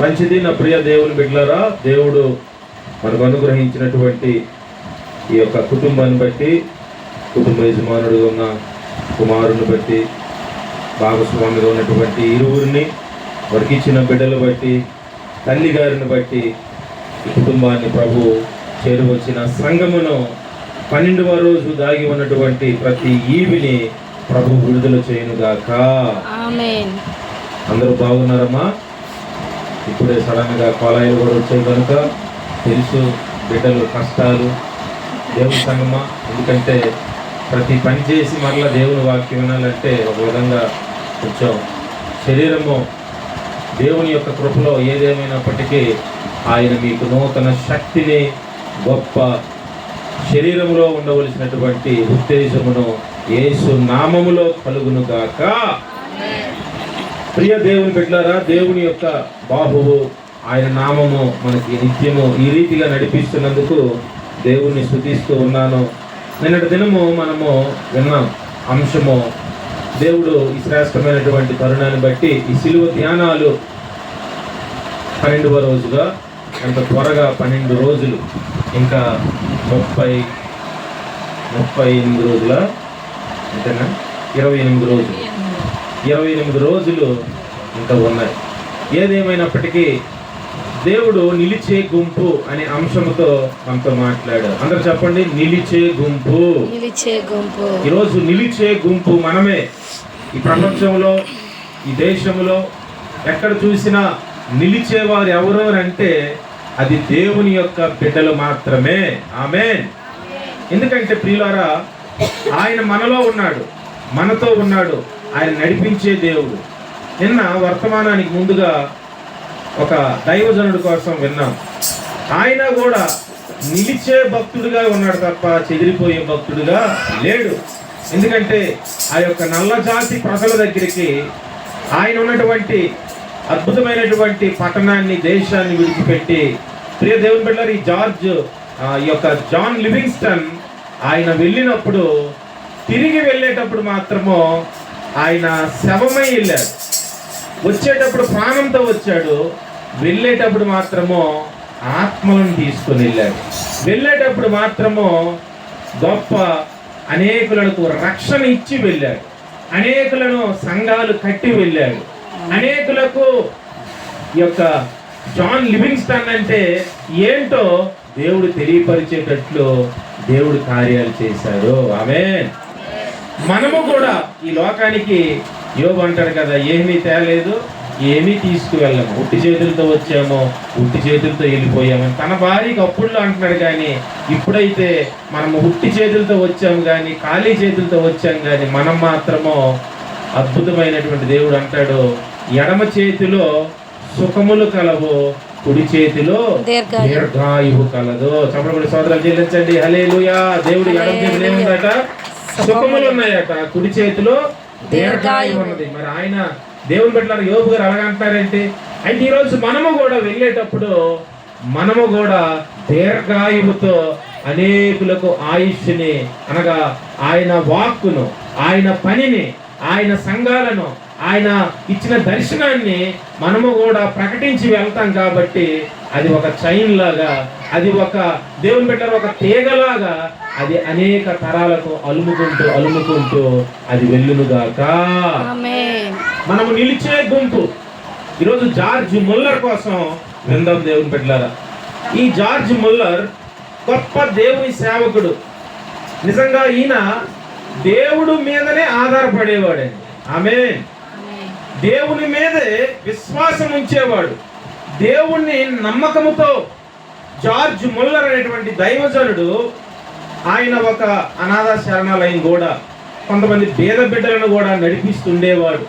మంచిది. నా ప్రియ దేవుని బిడ్డలారా, దేవుడు మనకు అనుగ్రహించినటువంటి ఈ యొక్క కుటుంబాన్ని బట్టి, కుటుంబ యజమానుడిగా ఉన్న కుమారుని బట్టి, భాగస్వామిగా ఉన్నటువంటి ఇరువురిని, వారికి ఇచ్చిన బిడ్డలు బట్టి, తల్లి గారిని బట్టి, ఈ కుటుంబాన్ని ప్రభు చేరువచ్చిన సంఘమును 12వ రోజు దాగి ఉన్నటువంటి ప్రతి ఈవిని ప్రభు విడుదల చేయునుగాక. ఆమేన్. అందరూ బాగున్నారమ్మా? ఇప్పుడే సడన్గా కాలేజీలు కూడా వచ్చాయి కనుక తెలుసు బిడ్డలు కష్టాలు. దేవుని సంగమా, ఎందుకంటే ప్రతి పని చేసి మరలా దేవుని వాక్యం వినాలంటే ఒక విధంగా కొంచెం శరీరము దేవుని యొక్క కృపలో ఏదేమైనప్పటికీ ఆయన మీకు నూతన శక్తిని, గొప్ప శరీరంలో ఉండవలసినటువంటి ఉత్తేజమును యేసు నామములో కలుగునుగాక. ప్రియ దేవుని బిడ్డలారా, దేవుని యొక్క బాహువు, ఆయన నామము మనకి నిత్యము ఈ రీతిగా నడిపిస్తున్నందుకు దేవుణ్ణి స్తుతిస్తూ ఉన్నాను. నిన్నటి దినము మనము విన్నాం అంశము, దేవుడు ఈ శ్రేష్టమైనటువంటి తరుణాన్ని బట్టి ఈ సిలువ ధ్యానాలు 12వ రోజుగా, ఎంత త్వరగా 12 రోజులు, ఇంకా 38 రోజుల అంతేనా, 28 రోజులు, 28 రోజులు ఇంకా ఉన్నాయి. ఏదేమైనప్పటికీ దేవుడు నిలిచే గుంపు అనే అంశంతో మనతో మాట్లాడారు. అందరు చెప్పండి, నిలిచే గుంపు. నిలిచే గుంపు. ఈరోజు నిలిచే గుంపు మనమే. ఈ ప్రపంచంలో, ఈ దేశంలో ఎక్కడ చూసినా నిలిచేవారు ఎవరు అంటే అది దేవుని యొక్క బిడ్డలు మాత్రమే. ఆమేన్. ఎందుకంటే ప్రియులారా, ఆయన మనలో ఉన్నాడు, మనతో ఉన్నాడు, ఆయన నడిపించే దేవుడు. నిన్న వర్తమానానికి ముందుగా ఒక దైవజనుడి కోసం విన్నాం. ఆయన కూడా నిలిచే భక్తుడిగా ఉన్నాడు తప్ప చెదిరిపోయే భక్తుడిగా లేడు. ఎందుకంటే ఆ యొక్క నల్ల జాతి ప్రజల దగ్గరికి ఆయన ఉన్నటువంటి అద్భుతమైనటువంటి పట్టణాన్ని, దేశాన్ని విడిచిపెట్టి, ప్రియ దేవుని బిడ్డలారా, ఈ యొక్క జాన్ లివింగ్స్టన్ ఆయన వెళ్ళినప్పుడు, తిరిగి వెళ్ళేటప్పుడు మాత్రము ఆయన శవమై వెళ్ళాడు. వచ్చేటప్పుడు ప్రాణంతో వచ్చాడు, వెళ్ళేటప్పుడు మాత్రము ఆత్మలను తీసుకొని వెళ్ళాడు. వెళ్ళేటప్పుడు మాత్రము గొప్ప అనేకులకు రక్షణ ఇచ్చి వెళ్ళాడు, అనేకులను సంఘాలు కట్టి వెళ్ళాడు, అనేకులకు ఈ యొక్క జాన్ లివింగ్స్టన్ అంటే ఏంటో దేవుడు తెలియపరిచేటట్లు దేవుడు కార్యాలు చేశాడు. ఆమేన్. మనము కూడా ఈ లోకానికి యోబు అంటాడు కదా, ఏమీ తేలేదు, ఏమీ తీసుకువెళ్ళాము, ఉట్టి చేతులతో వచ్చాము, ఉట్టి చేతులతో వెళ్ళిపోయామని తన భార్యకి అప్పుడులో అంటున్నాడు. కానీ ఇప్పుడైతే మనము ఉట్టి చేతులతో వచ్చాము కానీ, ఖాళీ చేతులతో వచ్చాము కానీ, మనం మాత్రము అద్భుతమైనటువంటి దేవుడు అంటాడు, ఎడమ చేతిలో సుఖములు కలవు, కుడి చేతిలో దీర్ఘాయువు కలదు. చప్పటి సోదరులు చెల్లించండి. హల్లెలూయా. దేవుడు ఎడమ చేతిలో ఏముందట? సుఖములు ఉన్నాయట, కుడి చేతిలో దీర్ఘాయువు ఉన్నది. మరి ఆయన దేవుని బిడ్డలారా, యోబు గారు అలాగంటారేంటి అంటే, ఈరోజు మనము కూడా వెళ్ళేటప్పుడు మనము కూడా దీర్ఘాయువుతో అనేకులకు ఆయుష్ని, అనగా ఆయన వాక్కును, ఆయన పనిని, ఆయన సంఘాలను, ఆయన ఇచ్చిన దర్శనాన్ని మనము కూడా ప్రకటించి వెళ్తాం. కాబట్టి అది ఒక చైన్ లాగా, అది ఒక దేవుని బిడ్డలారా ఒక తీగలాగా, అది అనేక తరాలకు అలుముకుంటూ అది వెళ్ళునుగాక. మనము నిలిచే గుంపు. ఈరోజు జార్జ్ ముల్లర్ కోసం విందాం దేవుని బిడ్డలారా. ఈ జార్జ్ ముల్లర్ గొప్ప దేవుని సేవకుడు. నిజంగా ఈయన దేవుడు మీదనే ఆధారపడేవాడండి. ఆమేన్. దేవుని మీదే విశ్వాసం ఉంచేవాడు, దేవుణ్ణి నమ్మకముతో. జార్జ్ ముల్లర్ అనేటువంటి దైవజనుడు, ఆయన ఒక అనాథ శరణాలయం కూడా, కొంతమంది పేద బిడ్డలను కూడా నడిపిస్తుండేవాడు.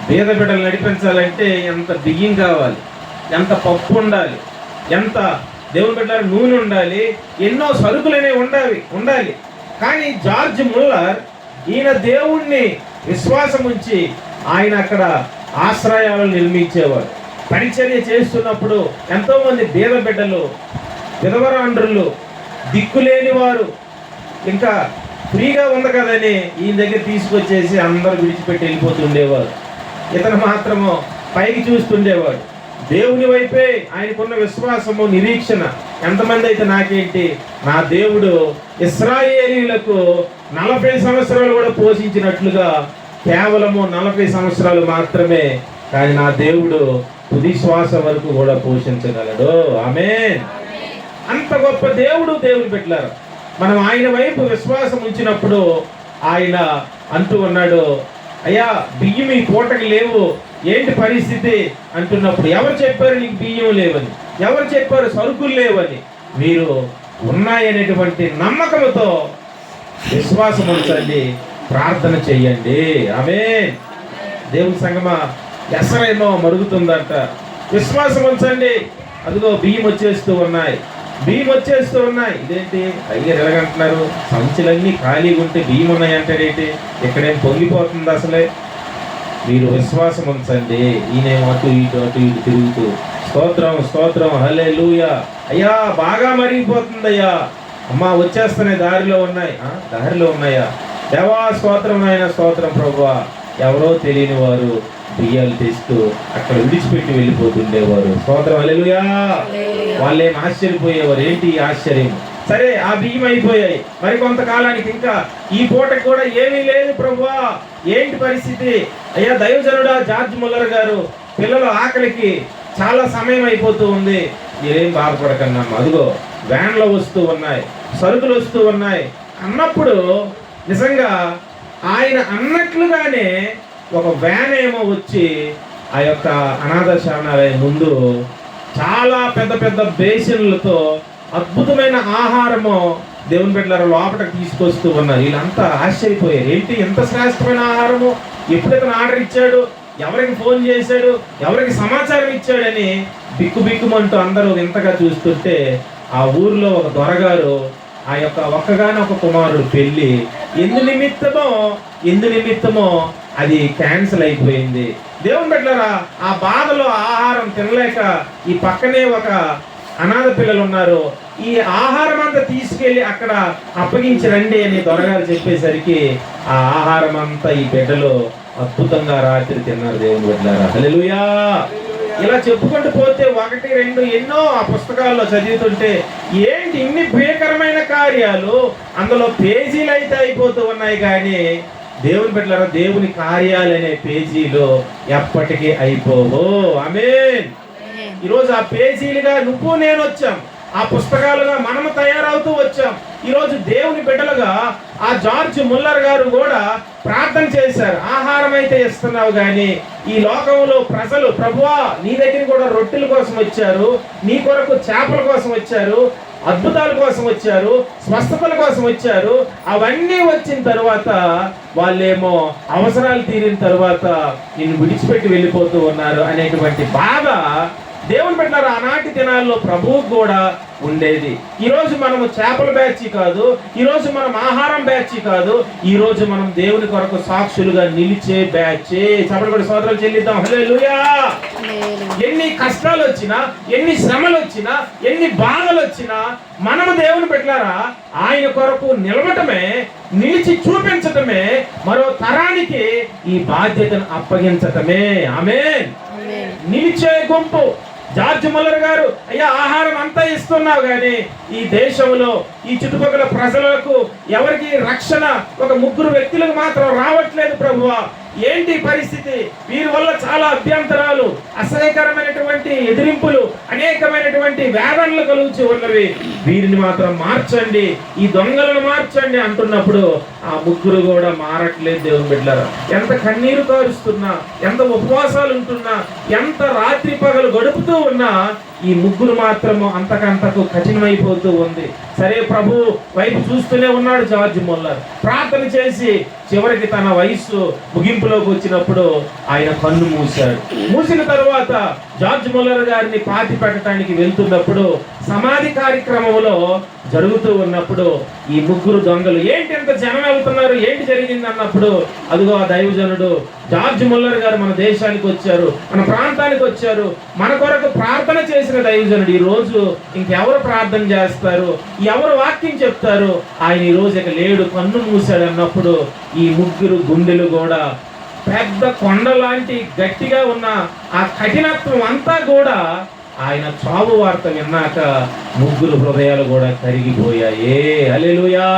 పేద బిడ్డలు నడిపించాలంటే ఎంత బియ్యం కావాలి, ఎంత పప్పు ఉండాలి, ఎంత దేవుని బిడ్డల నూనె ఉండాలి, ఎన్నో సరుకులనే ఉండాలి. కానీ జార్జ్ ముల్లర్ ఈయన దేవుణ్ణి విశ్వాసం ఉంచి ఆయన అక్కడ ఆశ్రయాలను నిర్మించేవాడు. పరిచర్య చేస్తున్నప్పుడు ఎంతో మంది పేద బిడ్డలు, విధవరాండ్రులు, దిక్కులేని వారు, ఇంకా ఫ్రీగా ఉంది కదని ఈయన దగ్గర తీసుకొచ్చేసి అందరూ విడిచిపెట్టి వెళ్ళిపోతుండేవారు. ఇతను మాత్రము పైకి చూస్తుండేవాడు. దేవుని వైపే ఆయనకున్న విశ్వాసము, నిరీక్షణ. ఎంతమంది అయితే నాకేంటి, నా దేవుడు ఇశ్రాయేలీయులకు 40 సంవత్సరాలు కూడా పోషించినట్లుగా కేవలము 40 సంవత్సరాలు మాత్రమే, కానీ నా దేవుడు తుది శ్వాస వరకు కూడా పోషించగలడు. ఆమేన్. అంత గొప్ప దేవుడు. దేవుని పెట్టారు. మనం ఆయన వైపు విశ్వాసం ఉంచినప్పుడు ఆయన అంటూ ఉన్నాడు, అయ్యా బియ్యం ఈ పూటకి లేవు, ఏంటి పరిస్థితి అంటున్నప్పుడు, ఎవరు చెప్పారు నీకు బియ్యం లేవని? ఎవరు చెప్పారు సరుకులు లేవని? మీరు ఉన్నాయనేటువంటి నమ్మకంతో విశ్వాసం ఉంచండి, ప్రార్థన చెయ్యండి. ఆమేన్. దేవుని సంగమా, ఎసరేమో మరుగుతుందంట, విశ్వాసం ఉంచండి. అదిగో బియ్యం వచ్చేస్తూ ఉన్నాయి, బియ్యం వచ్చేస్తూ ఉన్నాయి. ఇదేంటి అయ్యారు ఎలాగంటున్నారు, సంచులన్నీ ఖాళీగా ఉంటే బియ్యం ఉన్నాయంటారేంటి, ఇక్కడేం పొంగిపోతుంది అసలే. మీరు విశ్వాసం ఉంచండి. ఈయనేమో అటు ఇటు తిరుగుతూ స్తోత్రం స్తోత్రం హల్లెలూయా, అయ్యా బాగా మరిగిపోతుందయ్యా, అమ్మా వచ్చేస్తున్నాయి, దారిలో ఉన్నాయి. దారిలో ఉన్నాయా? దేవా స్తోత్రం నాయన, స్తోత్రం ప్రభువా. ఎవరో తెలియని వారు బియ్యాలు తెస్తూ అక్కడ విడిచిపెట్టి వెళ్ళిపోతుండేవారు. స్తోత్రం హల్లెలూయా. వాళ్ళేం ఆశ్చర్యపోయేవారు, ఏంటి ఈ ఆశ్చర్యం? సరే ఆ బియ్యం అయిపోయాయి, మరి కొంతకాలానికి ఇంకా ఈ పూటకి కూడా ఏమీ లేదు ప్రభువా, ఏంటి పరిస్థితి? అయ్యా దైవజనుడా జార్జ్ ముల్లర్ గారు, పిల్లల ఆకలికి చాలా సమయం అయిపోతూ ఉంది, మీరేం బాధపడకన్నా, అదిగో వ్యాన్లో వస్తూ ఉన్నాయి, సరుకులు వస్తూ ఉన్నాయి అన్నప్పుడు నిజంగా ఆయన అన్నట్లుగానే ఒక వ్యాన్ ఏమో వచ్చి ఆ యొక్క అనాథ శరణాలయం ముందు చాలా పెద్ద పెద్ద బేసిన్లతో అద్భుతమైన ఆహారము దేవుని బిడ్డలారా లోపలికి తీసుకొస్తూ ఉన్నారు. వీళ్ళంతా ఆశ్చర్యపోయారు, ఏంటి ఎంత శ్రేష్టమైన ఆహారము, ఎప్పుడైతే ఆర్డర్ ఇచ్చాడు, ఎవరికి ఫోన్ చేశాడు, ఎవరికి సమాచారం ఇచ్చాడని బిక్కుమంటూ అందరూ వింతగా చూస్తుంటే, ఆ ఊర్లో ఒక దొరగారు ఆ యొక్క ఒక్కగానే ఒక కుమారుడు పెళ్లి ఎందు నిమిత్తమో అది క్యాన్సిల్ అయిపోయింది. దేవుని బిడ్డలారా, ఆ బాధలో ఆహారం తినలేక ఈ పక్కనే ఒక అనాథ పిల్లలు ఉన్నారు, ఈ ఆహారం అంతా తీసుకెళ్లి అక్కడ అప్పగించి రండి అని దొరగారు చెప్పేసరికి ఆ ఆహారం అంతా ఈ బిడ్డలు అద్భుతంగా రాత్రి తిన్నారు. దేవుని బిడ్డలారా హల్లెలూయా. ఇలా చెప్పుకుంటూ పోతే 1, 2 ఎన్నో ఆ పుస్తకాల్లో చదువుతుంటే ఏంటి ఇన్ని భీకరమైన కార్యాలు, అందులో పేజీలు అయితే అయిపోతూ ఉన్నాయి, కానీ దేవుని బిడ్డలారా దేవుని కార్యాలు అనే పేజీలు ఎప్పటికీ అయిపోవు. ఆమేన్. ఈరోజు ఆ పేజీలుగా నువ్వు నేను వచ్చాం, ఆ పుస్తకాలుగా మనము తయారవుతూ వచ్చాం. ఈరోజు దేవుని బిడ్డలుగా ఆ జార్జ్ ముల్లర్ గారు కూడా ప్రార్థన చేశారు. ఆహారం అయితే ఇస్తున్నావు, కానీ ఈ లోకంలో ప్రజలు ప్రభువా నీ దగ్గర కూడా రొట్టెల కోసం వచ్చారు, నీ కొరకు చేపల కోసం వచ్చారు, అద్భుతాల కోసం వచ్చారు, స్వస్థతల కోసం వచ్చారు. అవన్నీ వచ్చిన తర్వాత వాళ్ళేమో అవసరాలు తీరిన తర్వాత నిన్ను విడిచిపెట్టి వెళ్ళిపోతూ ఉన్నారు అనేటువంటి బాధ దేవుని బిడ్డలారా ఆనాటి దినాల్లో ప్రభువు కూడా ఉండేది. ఈరోజు మనము చేపల బ్యాచ్ కాదు, ఈరోజు మనం ఆహారం బ్యాచ్ కాదు, ఈరోజు మనం దేవుని కొరకు సాక్షులుగా నిలిచే బ్యాచ్. చెప్పలు కూడా సోదరులు చెల్లిద్దాం హల్లెలూయా. ఎన్ని కష్టాలు వచ్చినా, ఎన్ని శ్రమలు వచ్చినా, ఎన్ని బాధలు వచ్చినా మనము దేవుని బిడ్డలారా ఆయన కొరకు నిలవటమే, నిలిచి చూపించటమే, మరో తరానికి ఈ బాధ్యతను అప్పగించటమే. ఆమేన్. నిలిచే గుంపు. జార్జ్ ముల్లర్ గారు, అయ్యా ఆహారం అంతా ఇస్తున్నావు, కానీ ఈ దేశంలో ఈ చుట్టుపక్కల ప్రజలకు ఎవరికి రక్షణ ఒక 3 వ్యక్తులకు మాత్రం రావట్లేదు ప్రభువా, ఏంటి పరిస్థితి? వీరి వల్ల చాలా అభ్యంతరాలు, అసహ్యకరమైనటువంటి ఎదిరింపులు, అనేకమైనటువంటి వేదనలు కలుగుతూ ఉన్నవి, వీరిని మాత్రం మార్చండి, ఈ దొంగలను మార్చండి అంటున్నప్పుడు ఆ 3 కూడా మారట్లేదు. దేవుని బిడ్డలారా ఎంత కన్నీరు కారుస్తున్నా, ఎంత ఉపవాసాలు ఉంటున్నా, ఎంత రాత్రి పగలు గడుపుతూ ఉన్నా ఈ 3 మాత్రము అంతకంతకు కఠినమైపోతూ ఉంది. సరే ప్రభు వైపు చూస్తూనే ఉన్నాడు జార్జ్ ముల్లర్. ప్రార్థన చేసి చివరికి తన వయస్సు ముగింపులోకి వచ్చినప్పుడు ఆయన కన్ను మూశాడు. మూసిన తరువాత జార్జ్ ముల్లర్ గారిని పాతి పెట్టడానికి వెళ్తున్నప్పుడు సమాధి కార్యక్రమంలో జరుగుతూ ఉన్నప్పుడు ఈ 3 దొంగలు, ఏంటి ఎంత జనం వెళ్తున్నారు, ఏంటి జరిగింది అన్నప్పుడు అదిగో ఆ దైవజనుడు జార్జ్ ముల్లర్ గారు మన దేశానికి వచ్చారు, మన ప్రాంతానికి వచ్చారు, మన కొరకు ప్రార్థన చేసిన దైవజనుడు ఈ రోజు ఇంకెవరు ప్రార్థన చేస్తారు, ఎవరు వాక్యం చెప్తారు, ఆయన ఈ రోజు ఇక లేడు, కన్ను మూసాడు అన్నప్పుడు ఈ 3 గుండెలు కూడా పెద్ద కొండ లాంటి గట్టిగా ఉన్న ఆ కఠినత్వం అంతా కూడా ఆయన చావు వార్త విన్నాక ముగ్గురు హృదయాలు కూడా కరిగిపోయాయి. హల్లెలూయా.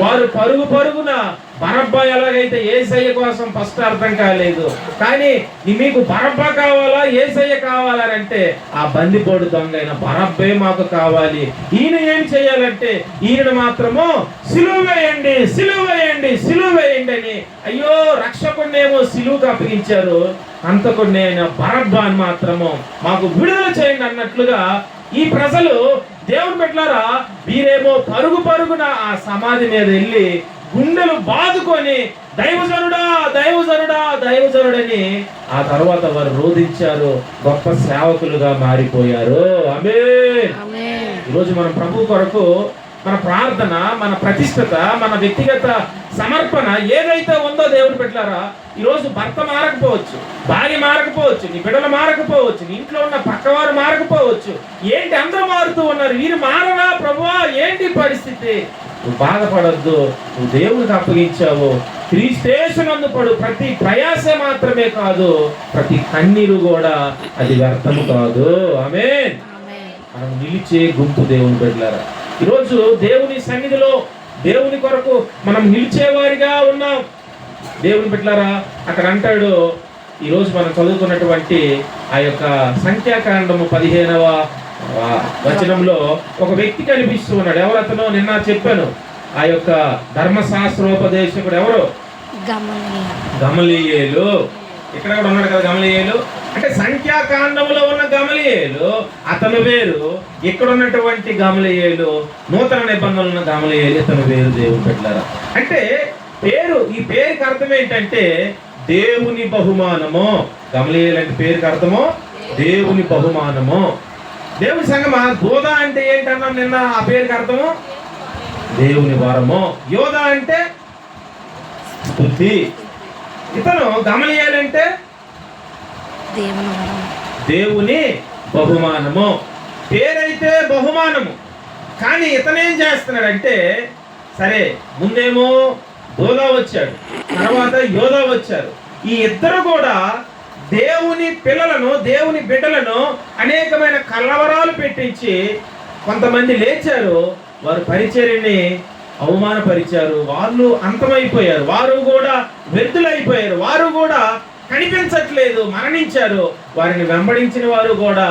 వారు పరుగు పరుగున బరబ్బా ఎలాగైతే యేసయ్య కోసం ఫస్ట్ అర్థం కాలేదు, కానీ మీకు బరబ్బా కావాలా యేసయ్య కావాలంటే ఆ బందిపోటు దొంగ అయిన బరబ్బే మాకు కావాలి. ఈయన ఏం చేయాలంటే ఈయన మాత్రము సిలువ వేయండి, సిలువ వేయండి, సిలువ వేయండి అని. అయ్యో, రక్షకుడినేమో సిలువకు అప్పగించారు, అంతకుడిని అయిన బరబ్బాని మాత్రము మాకు విడుదల చేయండి అన్నట్లుగా ఈ ప్రజలు దేవుని బిడ్డలారా వీరేమో పరుగు పరుగున ఆ సమాధి మీద వెళ్ళి గుండెలు బాదుకొని దైవజనుడా, దైవజనుడా, దైవజనుడని ఆ తర్వాత వారు రోధించారు, గొప్ప సేవకులుగా మారిపోయారు. ఆమేన్. ఈరోజు మనం ప్రభు కొరకు మన ప్రార్థన, మన ప్రతిష్టత, మన వ్యక్తిగత సమర్పణ ఏదైతే ఉందో దేవుని బిడ్డలారా, ఈరోజు భర్త మారకపోవచ్చు, భార్య మారకపోవచ్చు, నీ బిడ్డలు మారకపోవచ్చు, నీ ఇంట్లో ఉన్న పక్కవారు మారకపోవచ్చు. ఏంటి అందరూ మారుతూ ఉన్నారు, వీరు మారరా ప్రభువా, ఏంటి పరిస్థితి? నువ్వు బాధపడద్దు, నువ్వు దేవునికి అప్పగించావు. క్రీస్తేసునందు పడు ప్రతి ప్రయాస మాత్రమే కాదు, ప్రతి కన్నీరు కూడా అది వ్యర్థము కాదు. ఆమేన్. మనం నిలిచే గుంపు దేవుని బిడ్డలారా, ఈరోజు దేవుని సన్నిధిలో దేవుని కొరకు మనం నిలిచేవారిగా ఉన్నాం. దేవుని బిడ్డలారా, అక్కడ అంటాడు, ఈరోజు మనం చదువుకున్నటువంటి ఆ యొక్క సంఖ్యాకాండము 15వ వచనంలో ఒక వ్యక్తి కనిపిస్తూ ఉన్నాడు. ఎవరు అతను? నిన్న చెప్పాను, ఆ యొక్క ధర్మశాస్త్రోపదేశకుడు ఎవరు? గమలీయేలు. ఇక్కడ కూడా ఉన్నాడు కదా గమలీయేలు. అంటే సంఖ్యాకాండములో ఉన్న గమలీయేలు అతను వేరు, ఇక్కడ ఉన్నటువంటి గమలీయేలు నూతన నిబంధనలు ఉన్న గమలీయేలు ఇతను వేరు. దేవుని బిడ్డలారా, అంటే పేరు, ఈ పేరుకి అర్థం ఏంటంటే దేవుని బహుమానము. గమలీయేలు అంటే పేరుకి అర్థము దేవుని బహుమానము. దేవుని సంగమా, బోధ అంటే ఏంటన్నాం నిన్న, ఆ పేరుకి అర్థము దేవుని వరము. యోధ అంటే స్తుతి. ఇతను గమలీయేలు అంటే దేవుని బహుమానము. పేరైతే బహుమానము, కానీ ఇతనేం చేస్తున్నాడంటే, సరే ముందేమో దోదా వచ్చాడు, తర్వాత యోధా వచ్చారు. ఈ ఇద్దరు కూడా దేవుని పిల్లలను, దేవుని బిడ్డలను అనేకమైన కలవరాలు పెట్టించి కొంతమంది లేచారు, వారు పరిచర్యని అవమానపరిచారు, వాళ్ళు అంతమైపోయారు, వారు కూడా వ్యర్థులైపోయారు, వారు కూడా కనిపించట్లేదు, మరణించారు. వారిని వెంబడించిన వారు కూడా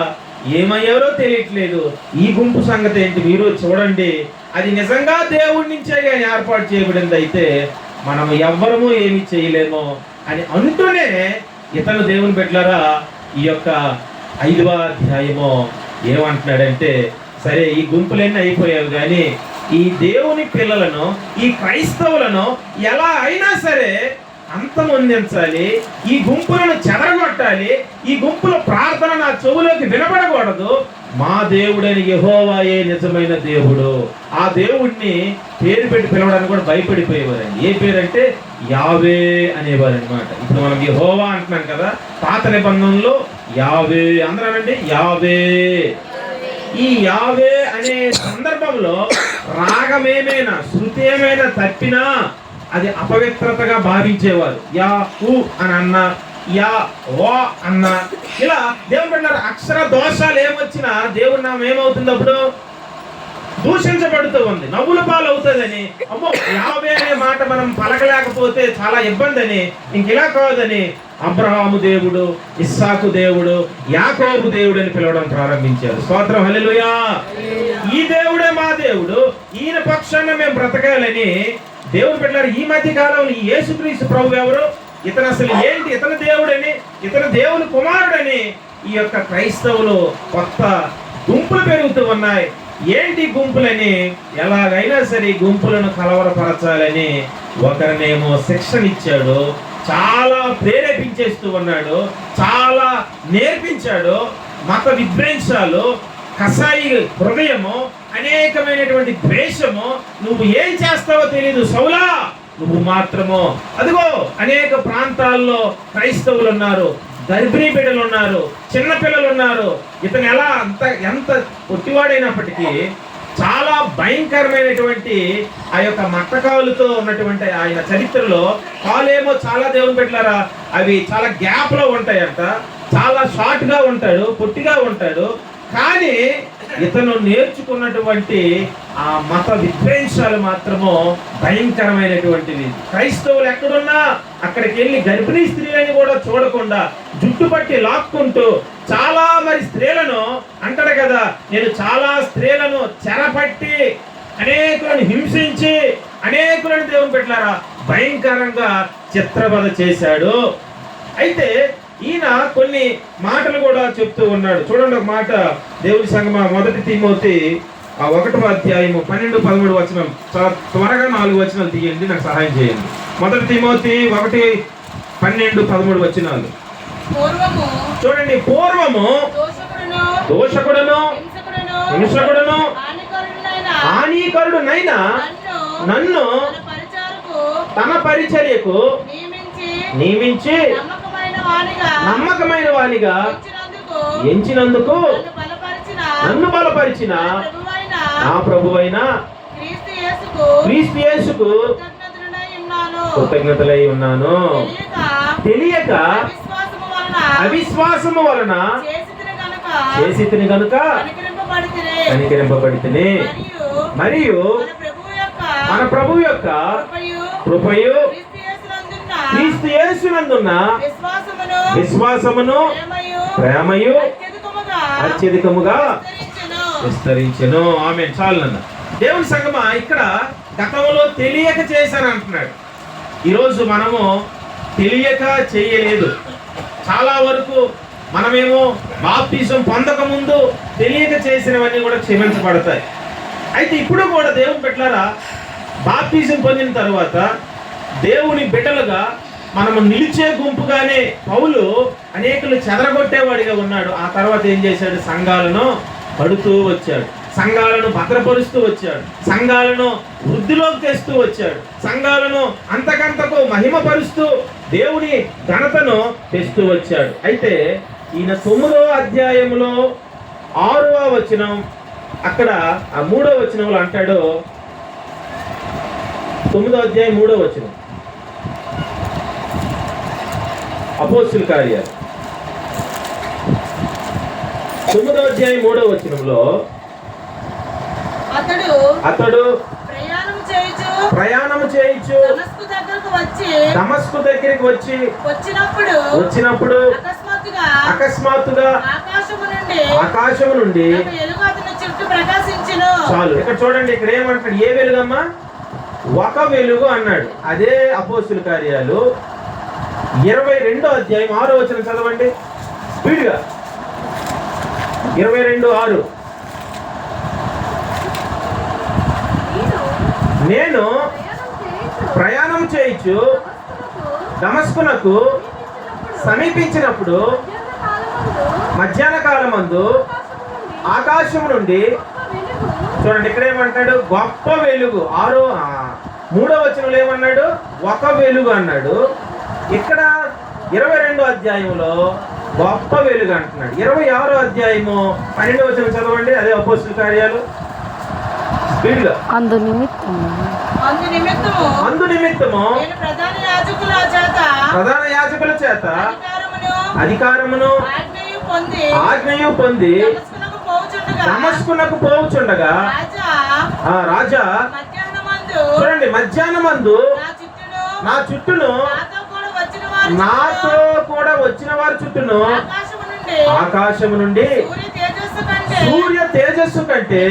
ఏమయ్యారో తెలియట్లేదు. ఈ గుంపు సంగతి ఏంటి మీరు చూడండి, అది నిజంగా దేవుడి నుంచే కానీ ఏర్పాటు చేయబడింది అయితే మనం ఎవ్వరము ఏమి చేయలేమో అని అంటూనే ఇతను దేవుని బిడ్డలారా ఈ యొక్క 5వ అధ్యాయము ఏమంటున్నాడంటే, సరే ఈ గుంపులన్నీ అయిపోయావు కానీ ఈ దేవుని పిల్లలను, ఈ క్రైస్తవులను ఎలా అయినా సరే అంతమొందించాలి, ఈ గుంపులను చెదరగొట్టాలి, ఈ గుంపుల ప్రార్థన నా చెవులోకి వినబడకూడదు. మా దేవుడని యెహోవాయే నిజమైన దేవుడు. ఆ దేవుడిని పేరు పెట్టి పిలవడానికి కూడా భయపడిపోయేవారండి. ఏ పేరు అంటే యావే అనేవారు అనమాట. ఇప్పుడు మనం యెహోవా అంటున్నాం కదా, పాత నిబంధనలో యావే అందరానండి, యావే. ఈ యావే అనే సందర్భంలో రాగమేమైనా, శృతి ఏమైనా తప్పినా అది అపవిత్రతగా భావించేవారు. యా హు అని అన్నా, యా వా అన్నా, ఇలా దేవుని బిడ్డలారా అక్షర దోషాలు ఏమొచ్చినా దేవుని నామం ఏమవుతుంది? అప్పుడు దూషించబడుతూ ఉంది, నవ్వుల పాలు అవుతుందని. అమ్మో, యావే అనే మాట మనం పలకలేకపోతే చాలా ఇబ్బంది అని, ఇంకెలా కాదని అబ్రహాము దేవుడు, ఇస్సాకు దేవుడు, యాకోబు దేవుడు అని పిలవడం ప్రారంభించారు. స్తోత్రం, హల్లెలూయా. ఈ దేవుడే మా దేవుడు, ఈయన పక్షాన మేము బ్రతకాలని దేవుని బిడ్డలారా ఈ మధ్య కాలంలో ఈ యేసుక్రీస్తు ప్రభు ఎవరు, ఇతను అసలు ఏంటి, ఇతను దేవుడని, ఇతను దేవుని కుమారుడని ఈ యొక్క క్రైస్తవులు కొత్త గుంపులు పెరుగుతూ ఉన్నాయి. ఏంటి గుంపులని? ఎలాగైనా సరే ఈ గుంపులను కలవరపరచాలని ఒకరినేమో శిక్షణ ఇచ్చాడు, చాలా ప్రేరేపించేస్తూ ఉన్నాడు, చాలా నేర్పించాడు. మత విద్వేషాలు, కసాయి హృదయము, అనేకమైనటువంటి ద్వేషము. నువ్వు ఏం చేస్తావో తెలియదు సౌలా, నువ్వు మాత్రము. అదిగో అనేక ప్రాంతాల్లో క్రైస్తవులు ఉన్నారు, గర్భిణీ బిడ్డలు ఉన్నారు, చిన్న పిల్లలు ఉన్నారు. ఇతను ఎలా ఎంత పొట్టివాడైనప్పటికీ చాలా భయంకరమైనటువంటి ఆ యొక్క మట్టకాలుతో ఉన్నటువంటి ఆయన చరిత్రలో కాలేమో చాలా దేవుని పెట్టారా అవి చాలా గ్యాప్ లో ఉంటాయంట, చాలా షార్ట్ గా ఉంటాడు, పొట్టిగా ఉంటాడు. కానీ ఇతను నేర్చుకున్నటువంటి ఆ మత విద్వేషాలు మాత్రము భయంకరమైనటువంటివి. క్రైస్తవులు ఎక్కడున్నా అక్కడికి వెళ్ళి గర్భిణీ స్త్రీలని కూడా చూడకుండా జుట్టు పట్టి లాక్కుంటూ చాలా మరి స్త్రీలను అంటాడు కదా, నేను చాలా స్త్రీలను చెరపట్టి అనేకులను హింసించి అనేకులను దేవుని పెట్టారా భయంకరంగా చిత్రవద చేశాడు. అయితే ఈయన కొన్ని మాటలు కూడా చెప్తూ ఉన్నాడు. చూడండి ఒక మాట, దేవుని సంగమా, 1 తిమోతి 1వ అధ్యాయము 12-13 వచనం. చాలా త్వరగా 4 వచనాలు తీయండి, నాకు సహాయం చేయండి. 1 తిమోతి 1:12-13 వచనాలు చూడండి. పూర్వము దోషకుడును హింసకుడును హానికరుడునైనా నన్ను తన పరిచర్యకు నియమించి నమ్మకమైన వానిగా ఎంచినందుకు నన్ను బలపరిచిన నా ప్రభువైన క్రీస్తు యేసుకు కృతజ్ఞతలై ఉన్నాను. తెలియక అవిశ్వాసము వలన చేసితిని గనుక కనికరింపబడితిని. మరియు మన ప్రభువు యొక్క కృపయు క్రీస్తు యేసునందున్న విశ్వాసమును ప్రేమయు అత్యధికముగా విస్తరించెను. ఆమేన్. చాలన్న దేవుని సంగమా, ఇక్కడ గతంలో తెలియక చేశాను అంటున్నాడు. ఈరోజు మనము తెలియక చేయలేదు. చాలా వరకు మనమేమో బాప్తిజం పొందక ముందు తెలియక చేసినవన్నీ కూడా క్షమించబడతాయి. అయితే ఇప్పుడు కూడా దేవుని బిడ్డలారా, బాప్తిజం పొందిన తర్వాత దేవుని బిడ్డలుగా మనము నిలిచే గుంపుగానే పౌలు అనేకులు చెదరగొట్టేవాడిగా ఉన్నాడు. ఆ తర్వాత ఏం చేశాడు? సంఘాలను పడుతూ వచ్చాడు, సంఘాలను భద్రపరుస్తూ వచ్చాడు, సంఘాలను వృద్ధిలోకి తెస్తూ వచ్చాడు, సంఘాలను అంతకంతకు మహిమపరుస్తూ దేవుని ఘనతను తెస్తూ వచ్చాడు. అయితే ఈయన 9వ అధ్యాయంలో 6వ వచనం, అక్కడ ఆ 3వ వచనంలో అంటాడు, 9వ అధ్యాయం 3వ వచనం, అపోస్తుల కార్యాలు 9వ అధ్యాయం 3వ వచనంలో అతడు ప్రయాణం చేయించు దమస్కు దగ్గరికి వచ్చినప్పుడు అకస్మాత్తుగా ఆకాశము నుండి చాలు. ఇక్కడ చూడండి, ఇక్కడ ఏమంటాడు? ఏ వెలుగమ్మా? ఒక వెలుగు అన్నాడు. అదే అపోస్తుల కార్యాలు 22వ అధ్యాయం 6వ వచనం చదవండి స్పీడ్గా. 22:6. నేను ప్రయాణం చేయించు దమస్కునకు సమీపించినప్పుడు మధ్యాహ్న కాలమందు ఆకాశం నుండి, చూడండి ఇక్కడ ఏమంటాడు? గొప్ప వెలుగు. 3వ వచనంలో ఏమన్నాడు? ఒక వెలుగు అన్నాడు. ఇక్కడ 22వ అధ్యాయంలో గొప్ప వెలుగు అంటున్నాడు. 26వ అధ్యాయము 12వ వచనం చదవండి. అదే అపోస్తుల కార్యాలు స్పీడ్గా. అందు నిమిత్తము ప్రధాన యాజకుల చేత అధికారమును ఆజ్ఞయు పొంది దమస్కునకు పోవుచుండగా రాజా, చూడండి, మధ్యాహ్నమందు నా చుట్టూను, నాతో కూడా వచ్చిన వారి చుట్టూను ఆకాశము నుండి సూర్య తేజస్సు కంటే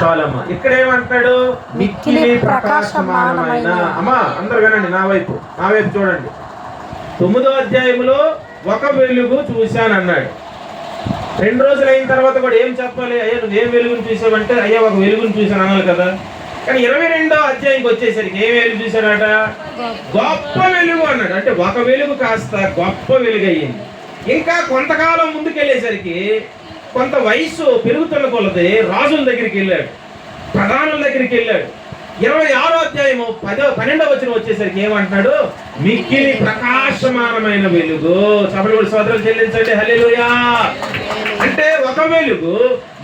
చాలమ్మా. ఇక్కడ ఏమంటాడు? మిక్కిలి ప్రకాశమానమైన. అమ్మా అందరు వినండి, నా వైపు చూడండి. 9వ అధ్యాయంలో ఒక వెలుగు చూశాను అన్నాడు. 2 రోజులు అయిన తర్వాత కూడా ఏం చెప్పాలి? అయ్యా నువ్వు ఏం వెలుగును చూసావంటే, అయ్యా ఒక వెలుగును చూశాను అనాలి కదా. కానీ 22వ అధ్యాయంకి వచ్చేసరికి ఏం వెలుగు చూశాడట? గొప్ప వెలుగు అన్నాడు. అంటే ఒక వెలుగు కాస్త గొప్ప వెలుగు అయ్యింది. ఇంకా కొంతకాలం ముందుకెళ్ళేసరికి కొంత వయసు పెరుగుతున్న కొలది రాజుల దగ్గరికి వెళ్ళాడు, ప్రధానుల దగ్గరికి వెళ్ళాడు. 26వ అధ్యాయము 12వ వచనం వచ్చేసరికి ఏమంటున్నాడు? మిక్కిలి ప్రకాశమానమైన వెలుగు. సభలు సోదరులు చెల్లించండి హల్లెలూయా. అంటే ఒక వెలుగు,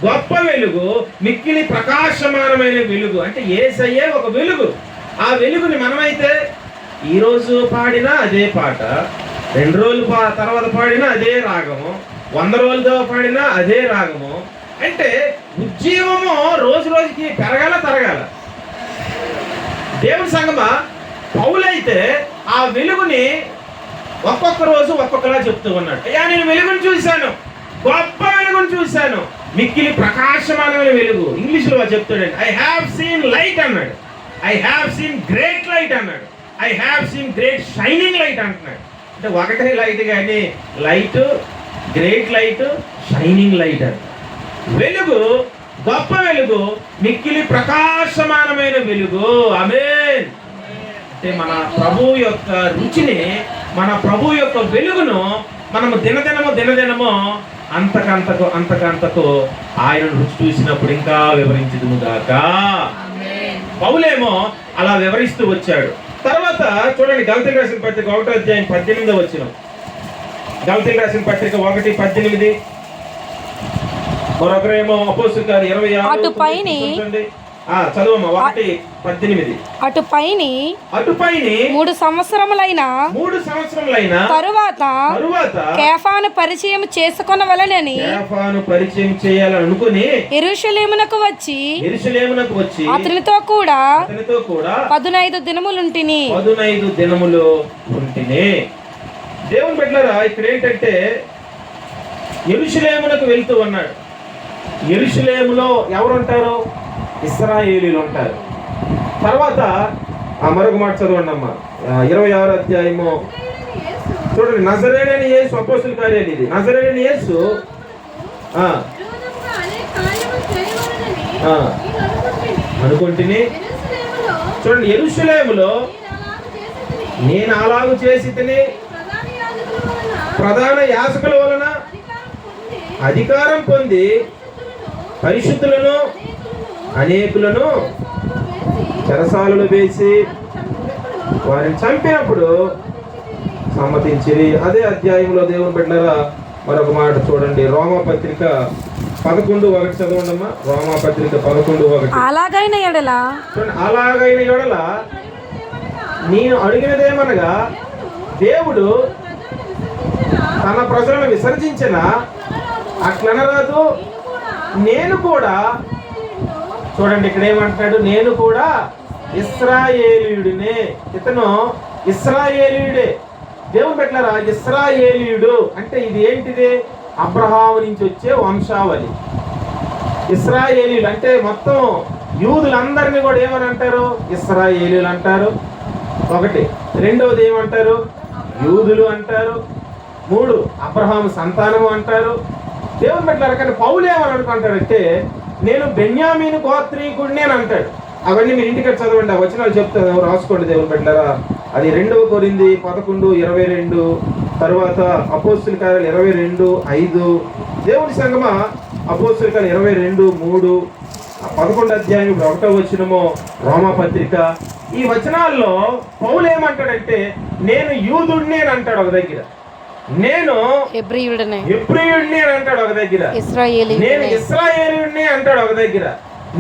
గొప్ప వెలుగు, మిక్కిలి ప్రకాశమానమైన వెలుగు. అంటే యేసయ్యే ఒక వెలుగు. ఆ వెలుగుని మనమైతే ఈరోజు పాడినా అదే పాట, 2 రోజులు తర్వాత పాడినా అదే రాగము, 100 రోజులతో పాడినా అదే రాగము. అంటే ఉజ్జీవము రోజు రోజుకి పెరగాల తరగాల. దేవుని సంగమా, పౌలైతే ఆ వెలుగుని ఒక్కొక్క రోజు ఒక్కొక్కలా చెప్తూ ఉన్నాడు. అయ్యా నేను వెలుగుని చూశాను, గొప్ప వెలుగుని చూశాను, మిక్కిలి ప్రకాశమానమైన వెలుగు. ఇంగ్లీష్లో చెప్తాడండి, ఐ హ్యావ్ సీన్ లైట్ అన్నాడు, I have seen great light అన్నాడు, I have seen great shining light అంటున్నాడు. అంటే ఒకటే లైట్ కానీ light, great light, shining light అంట. వెలుగు, గొప్ప వెలుగు, మిక్కిలి ప్రకాశమానమైన వెలుగు. ఆమేన్. అంటే మన ప్రభు యొక్క రుచిని, మన ప్రభు యొక్క వెలుగును మనము దినదినము అంతకంతకు ఆయన రుచి చూసినప్పుడు ఇంకా వివరించుదుము గాక. పౌలేమో అలా వివరిస్తూ వచ్చాడు. తర్వాత చూడండి, గలతీయులకు రాసిన పత్రిక 1వ అధ్యాయం 18వ వచనం. గలతీయులకు రాసిన పత్రిక 1:18. మరొకరేమో అపోస్తలుల కార్యాలు 26. అటుపైని చదువమ్మా 1:18. అటుపైని 3 సంవత్సరములైన తరువాత కేఫాను పరిచయం చేసుకొనవలెనని చేయాలని అనుకుని యెరూషలేమునకు వచ్చి అతనితో కూడా 15 దినములుంటిని. దేవుని బిడ్డలారా, ఇక్కడ ఏంటంటే యెరూషలేమునకు వెళ్తూ ఉన్నాడు. యెరూషలేములో ఎవరు ఉంటారు? ఇశ్రాయేలీలు ఉంటారు. తర్వాత మరొక మాట చదవండి అమ్మా, 26వ అధ్యాయము చూడండి. నజరేయుడైన యేసు, అపోస్తలుల కార్యాలు ఇది. నజరేయుడైన యేసు అనుకుంటుని చూడండి, యెరూషలేములో నేను అలాగు చేసి తిని ప్రధాన యాజకుల వలన అధికారం పొంది పరిశుద్ధులను అనేకులను చెరసాలలో వేసి వారిని చంపినప్పుడు సమ్మతించిరి. అదే అధ్యాయంలో దేవుని బిడ్డలారా మరొక మాట చూడండి, రోమాపత్రిక 11:1 చదవండి అమ్మా. రోమాపత్రిక 11:1. అలాగైన ఎడల నేను అడిగినదేమనగా, దేవుడు తన ప్రజలను విసర్జించిన అట్లనరాదు, నేను కూడా చూడండి ఇక్కడ ఏమంటున్నాడు, నేను కూడా ఇశ్రాయేలీయుడినే. ఇతను ఇశ్రాయేలీయుడే. దేవుని బిడ్డలారా, ఇశ్రాయేలీయుడు అంటే ఇది ఏంటిది? అబ్రహాము నుంచి వచ్చే వంశావళి. ఇశ్రాయేలీయులు అంటే మొత్తం యూదులందరినీ కూడా ఏమని అంటారు? ఇశ్రాయేలీయులు అంటారు. ఒకటి. రెండవది ఏమంటారు? యూదులు అంటారు. 3 అబ్రహాము సంతానము అంటారు. దేవుని బిడ్డలారా, కానీ పౌలు ఏమని అనుకుంటాడంటే నేను బెన్యామీను గోత్రీకుడిని అని అంటాడు. అవన్నీ మీరు ఇంటికి చదవండి, ఆ వచనాలు చెప్తాను, రాసుకోండి దేవుని బిడ్డలారా. అది 2 కొరింథీ 11:22, తర్వాత అపోస్తలుల కార్యాలు 22:5, దేవుని సంగమా అపోస్తలుల కార్యాలు 22:3, 11వ అధ్యాయం 1వ వచనము రోమాపత్రిక. ఈ వచనాల్లో పౌలు ఏమంటాడంటే నేను యూదుడిని అని అంటాడు ఒక దగ్గర, నేను హెబ్రీయుడిని అని అంటాడు ఒక దగ్గర, నేను ఇశ్రాయేలీయుడిని అంటాడు ఒక దగ్గర,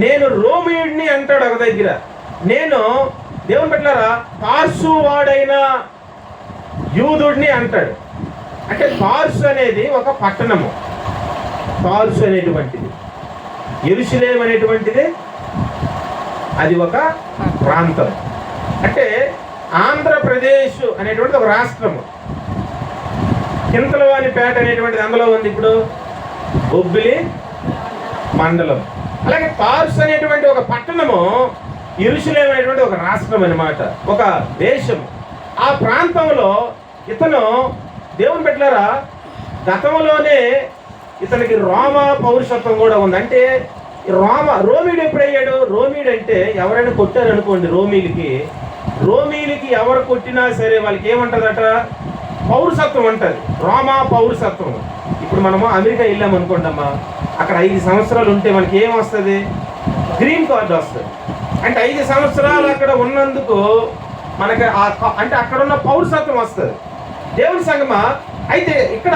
నేను రోమీయుడిని అంటాడు ఒక దగ్గర, నేను దేవుని బిడ్డలారా పార్సు వాడైన యూదుడిని అంటాడు. అంటే పార్సు అనేది ఒక పట్టణము, పార్సు అనేటువంటిది, యెరూషలేము అనేటువంటిది అది ఒక ప్రాంతం. అంటే ఆంధ్రప్రదేశ్ అనేటువంటిది ఒక రాష్ట్రము. చింతలవానిపేట అనేటువంటిది అందులో ఉంది, ఇప్పుడు బొబ్బిలి మండలం. అలాగే పార్స్ అనేటువంటి ఒక పట్టణము, యెరూషలేము అనేటువంటి ఒక రాష్ట్రం అన్నమాట, ఒక దేశం. ఆ ప్రాంతంలో ఇతను దేవుని బిడ్డలారా గతంలోనే ఇతనికి రోమ పౌరుషత్వం కూడా ఉంది. అంటే రోమీడు ఎప్పుడయ్యాడు? రోమీడు అంటే ఎవరైనా కొట్టారు అనుకోండి, రోమీలకి ఎవరు కొట్టినా సరే వాళ్ళకి ఏమంటదట? పౌరసత్వం అంటది, రోమా పౌరసత్వం. ఇప్పుడు మనము అమెరికా వెళ్ళాము అనుకోండి అమ్మా, అక్కడ 5 సంవత్సరాలు ఉంటే మనకి ఏం వస్తుంది? గ్రీన్ కార్డు వస్తుంది. అంటే 5 సంవత్సరాలు అక్కడ ఉన్నందుకు మనకి అంటే అక్కడ ఉన్న పౌరసత్వం వస్తుంది. దేవుని సంగమా అయితే ఇక్కడ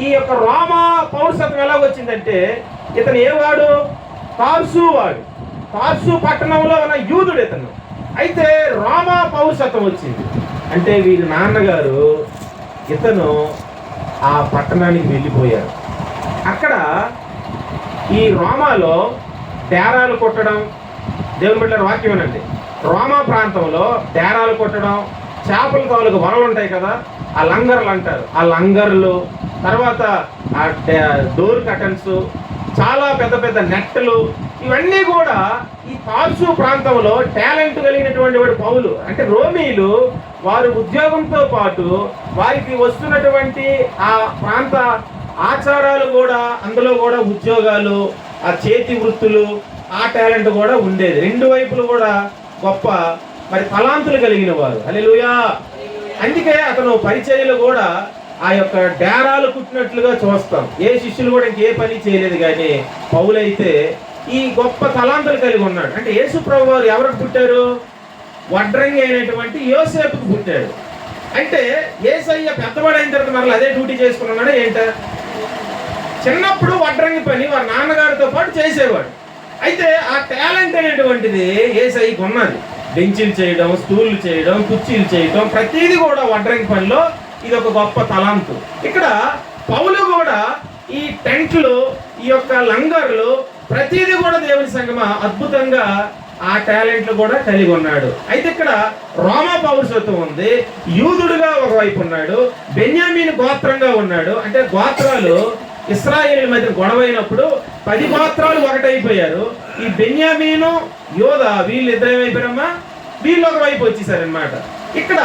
ఈ యొక్క రోమా పౌరసత్వం ఎలా వచ్చిందంటే, ఇతను ఏవాడు? తార్సు వాడు. తార్సు పట్టణంలో ఉన్న యూదుడు ఇతను. అయితే రోమా పౌరసత్వం వచ్చింది అంటే వీరి నాన్నగారు ఇతను ఆ పట్టణానికి వెళ్ళిపోయారు. అక్కడ ఈ రోమాలో డేరాలు కొట్టడం, దేవుని బిడ్డల వాక్యం ఏనండి, రోమా ప్రాంతంలో డేరాలు కొట్టడం, చేపల తాలూకు వలలు ఉంటాయి కదా, ఆ లంగర్లు అంటారు, ఆ లంగర్లు, తర్వాత ఆ డోర్ కటన్స్, చాలా పెద్ద పెద్ద నెట్టలు, ఇవన్నీ కూడా ఈ తార్సు ప్రాంతంలో టాలెంట్ కలిగినటువంటి వాడు పౌలు. అంటే రోమీలు వారు ఉద్యోగంతో పాటు వారికి వస్తున్నటువంటి ఆ ప్రాంత ఆచారాలు కూడా, అందులో కూడా ఉద్యోగాలు, ఆ చేతి వృత్తులు, ఆ టాలెంట్ కూడా ఉండేది. రెండు వైపులు కూడా గొప్ప మరి తలాంతులు కలిగిన వారు. హల్లెలూయా. అందుకే అతను పరిచర్యలు కూడా ఆ యొక్క డేరాలు కుట్టినట్లుగా చూస్తాం. ఏ శిష్యులు కూడా ఇంకే పని చేయలేదు, కానీ పౌలైతే ఈ గొప్ప తలాంతులు కలిగి ఉన్నాడు. అంటే యేసు ప్రభు వారు ఎవరికి పుట్టారు? వడ్రంగి అయినటువంటి యోసేపుకు పుట్టాడు. అంటే యేసయ్య పెద్దవాడైన తర్వాత మరలా అదే డ్యూటీ చేసుకున్నాడు ఏంట? చిన్నప్పుడు వడ్రంగి పని వారి నాన్నగారితో పాటు చేసేవాడు. అయితే ఆ టాలెంట్ అనేటువంటిది యేసయ్యకు ఉన్నది. బెంచీలు చేయడం, స్టూళ్ళు చేయడం, కుర్చీలు చేయడం, ప్రతిదీ కూడా వడ్రంగి పనిలో ఇది ఒక గొప్ప తలాంతు. ఇక్కడ పౌలు కూడా ఈ టెంట్లు, ఈ యొక్క లంగర్లు, ప్రతిదీ కూడా దేవుని సంగమ అద్భుతంగా ఆ టాలెంట్లు కూడా కలిగి ఉన్నాడు. అయితే ఇక్కడ రోమా పౌరసత్వం ఉంది, యూదుడుగా ఒకవైపు ఉన్నాడు, బెన్యామీను గోత్రంగా ఉన్నాడు. అంటే గోత్రాలు ఇశ్రాయేలు మధ్య గొడవైనప్పుడు 10 గోత్రాలు ఒకటైపోయారు. ఈ బెన్యామీను, యోధా వీళ్ళు ఇద్దరు ఏమైపోయారమ్మా? వీళ్ళు ఒకవైపు వచ్చేసారనమాట. ఇక్కడ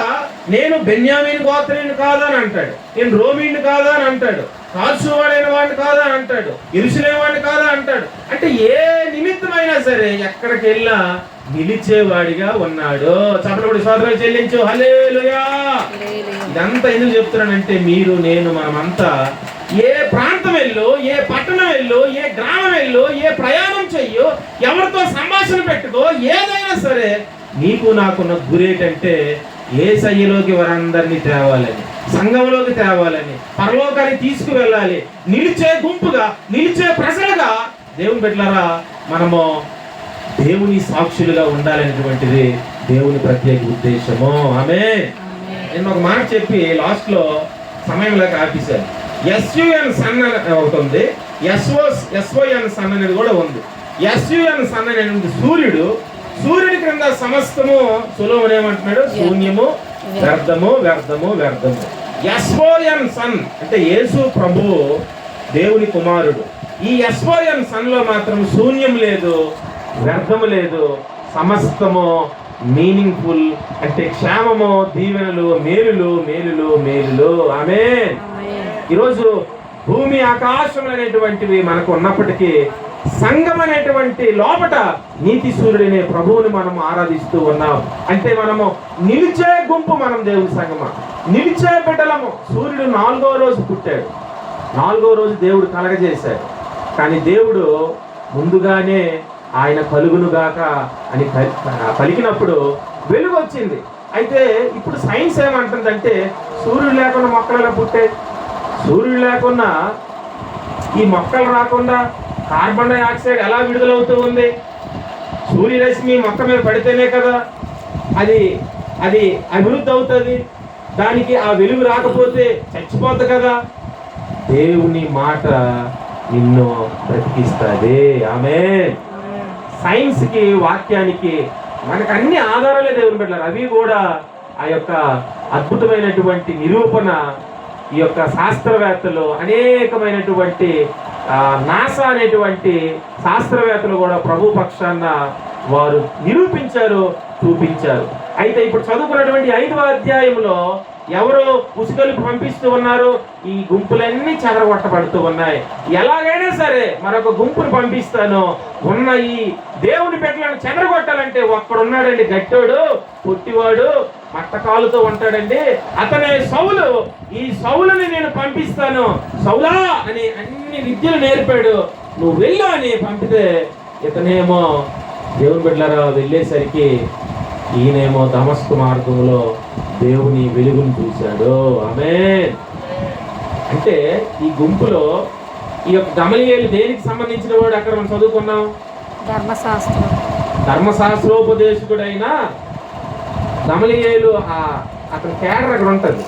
నేను బెన్యామీను గోత్రీయుని కాదా అని అంటాడు, నేను రోమీయుని కాదా అని అంటాడు, తార్సువాడైన వాడిని కాదా అని అంటాడు, యెరూషలేము వాడిని కాదా అంటాడు. అంటే ఏ నిమిత్తమైనా సరే ఎక్కడికి వెళ్ళా నిలిచేవాడిగా ఉన్నాడు. చప్పటి సోదరులు చెల్లించు హల్లెలూయా. ఇదంతా ఎందుకు చెప్తున్నానంటే, మీరు నేను మనమంతా ఏ ప్రాంతం వెళ్ళు, ఏ పట్టణం వెళ్ళు, ఏ గ్రామం వెళ్ళు, ఏ ప్రయాణం చెయ్యో, ఎవరితో సంభాషణ పెట్టుకో, ఏదైనా సరే నీకు నాకున్న గురేటంటే యేసయ్యలోకి వారందరినీ తేవాలని, సంఘంలోకి తేవాలని, పరలోకానికి తీసుకువెళ్ళాలి, నిలిచే గుంపుగా, నిలిచే ప్రజలుగా దేవుని బిడ్డలారా మనము దేవుని సాక్షులుగా ఉండాలనేటువంటిది దేవుని ప్రత్యేక ఉద్దేశము. ఆమేన్. నేను ఒక మాట చెప్పి లాస్ట్ లో సమయం లేక ఆపేశాను. ఎస్యుఎన్ సన్ అని ఒకటి ఉంది, ఎస్ఓఎన్ సన్ అనేది కూడా ఉంది. ఎస్యుఎన్ సన్ అనేది సూర్యుడు, సూర్యుడి క్రింద సమస్తము సులోముడు ఏమంటున్నాడు? శూన్యము, వ్యర్థము, వ్యర్థము, వ్యర్థము. ఎస్ఓఎన్ సన్ అంటే యేసు ప్రభువు దేవుని కుమారుడు. ఈ ఎస్ఓఎన్ సన్ లో మాత్రం శూన్యం లేదు, వ్యర్థము లేదు, సమస్తము మీనింగ్ఫుల్, అంటే క్షేమము, దీవెనలు, మేలులు, మేలులు, మేలులు. ఆమేన్. ఈరోజు భూమి ఆకాశం అనేటువంటివి మనకు ఉన్నప్పటికీ సంఘం అనేటువంటి లోపట నీతి సూర్యుడనే ప్రభువుని మనం ఆరాధిస్తూ ఉన్నాం. అంటే మనము నిలిచే గుంపు, మనం దేవుని సంఘమా, నిలిచే బిడ్డలము. సూర్యుడు 4వ రోజు పుట్టాడు, 4వ రోజు దేవుడు కలగజేశాడు. కానీ దేవుడు ముందుగానే ఆయన కలుగునుగాక అని పలికినప్పుడు వెలుగు వచ్చింది. అయితే ఇప్పుడు సైన్స్ ఏమంటుందంటే, సూర్యుడు లేకుండా మొక్కలు ఎలా పుట్టాయి? సూర్యుడు లేకుండా ఈ మొక్కలు రాకుండా కార్బన్ డైఆక్సైడ్ ఎలా విడుదలవుతూ ఉంది? సూర్యరశ్మి మొక్క మీద పడితేనే కదా అది అది అభివృద్ధి అవుతుంది. దానికి ఆ వెలుగు రాకపోతే చచ్చిపోతుంది కదా. దేవుని మాట నిన్ను బ్రతికిస్తుంది. ఆమేన్. సైన్స్ కి, వాక్యానికి మనకు అన్ని ఆధారాలే దేవుని బిడ్డలారా. అవి కూడా ఆ యొక్క అద్భుతమైనటువంటి నిరూపణ ఈ యొక్క శాస్త్రవేత్తలు, అనేకమైనటువంటి నాసా అనేటువంటి శాస్త్రవేత్తలు కూడా ప్రభు పక్షాన వారు నిరూపించారు, చూపించారు. అయితే ఇప్పుడు చదువుకున్నటువంటి 5వ అధ్యాయంలో ఎవరు ఉసుకలు పంపిస్తూ ఉన్నారు? ఈ గుంపులన్నీ చెదరగొట్టబడుతూ ఉన్నాయి. ఎలాగైనా సరే మరొక గుంపును పంపిస్తాను, ఉన్న ఈ దేవుని బిడ్డలను చెదరగొట్టాలంటే ఒక్కడున్నాడండి, గట్టోడు, పొట్టివాడు, మట్టకాలుతో ఉంటాడండి, అతనే సౌలు. ఈ సౌలుని నేను పంపిస్తాను, సౌలా అని అన్ని విద్యలు నేర్పాడు, నువ్వు వెళ్ళు అని పంపితే ఇతనేమో దేవుని బిడ్డలారా వెళ్ళేసరికి ఈయనేమో దమస్కు మార్గంలో దేవుని వెలుగును చూశాడు. ఆమేన్. అంటే ఈ గుంపులో ఈ యొక్క గమలీయేలు దేనికి సంబంధించిన వాడు? అక్కడ మనం చదువుకున్నాం, ధర్మశాస్త్రం. ధర్మశాస్త్రోపదేశకుడైన గమలీయేలు అతని క్యాడర్ అక్కడ ఉంటుంది.